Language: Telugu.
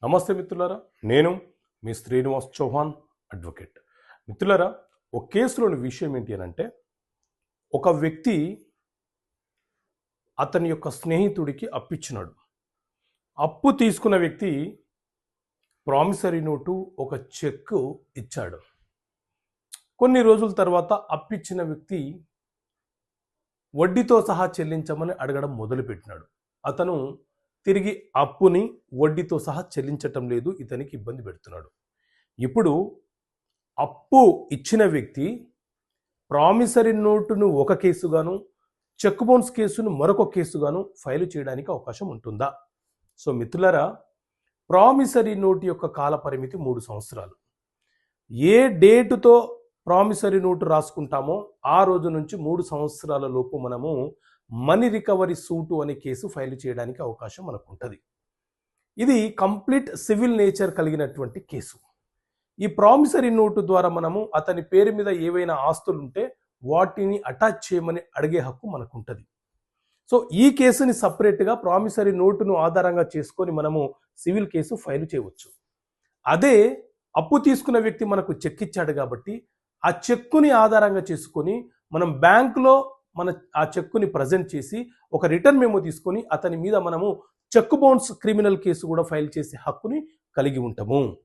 నమస్తే మిత్రులారా, నేను మీ శ్రీనివాస్ చౌహాన్ అడ్వకేట్. మిత్రులారా, ఒక కేసులోని విషయం ఏంటి అని అంటే, ఒక వ్యక్తి అతని యొక్క స్నేహితుడికి అప్పిచ్చినాడు. అప్పు తీసుకున్న వ్యక్తి ప్రామిసరీ నోటు, ఒక చెక్కు ఇచ్చాడు. కొన్ని రోజుల తర్వాత అప్పిచ్చిన వ్యక్తి వడ్డీతో సహా చెల్లించమని అడగడం మొదలుపెట్టినాడు. అతను తిరిగి అప్పుని వడ్డీతో సహా చెల్లించటం లేదు, ఇతనికి ఇబ్బంది పెడుతున్నాడు. ఇప్పుడు అప్పు ఇచ్చిన వ్యక్తి ప్రామిసరీ నోటును ఒక కేసుగాను, చెక్ బౌన్స్ కేసును మరొక కేసుగాను ఫైలు చేయడానికి అవకాశం ఉంటుందా? సో మిత్రులారా, ప్రామిసరీ నోటు యొక్క కాల పరిమితి 3 సంవత్సరాలు. ఏ డేటుతో ప్రామిసరీ నోటు రాసుకుంటామో ఆ రోజు నుంచి 3 సంవత్సరాల లోపు మనము మనీ రికవరీ సూటు అనే కేసు ఫైల్ చేయడానికి అవకాశం మనకు ఉంటుంది. ఇది కంప్లీట్ సివిల్ నేచర్ కలిగినటువంటి కేసు. ఈ ప్రామిసరీ నోటు ద్వారా మనము అతని పేరు మీద ఏవైనా ఆస్తులు ఉంటే వాటిని అటాచ్ చేయమని అడిగే హక్కు మనకు ఉంటుంది. సో ఈ కేసుని సపరేట్గా ప్రామిసరీ నోటును ఆధారంగా చేసుకొని మనము సివిల్ కేసు ఫైల్ చేయవచ్చు. అదే అప్పు తీసుకున్న వ్యక్తి మనకు చెక్ ఇచ్చాడు కాబట్టి ఆ చెక్కుని ఆధారంగా చేసుకొని మనం బ్యాంకులో ఆ చెక్కుని ప్రజెంట్ చేసి ఒక రిటర్న్ మెమో తీసుకొని అతని మీద మనము చెక్ బౌన్స్ క్రిమినల్ కేసు కూడా ఫైల్ చేసే హక్కుని కలిగి ఉంటాము.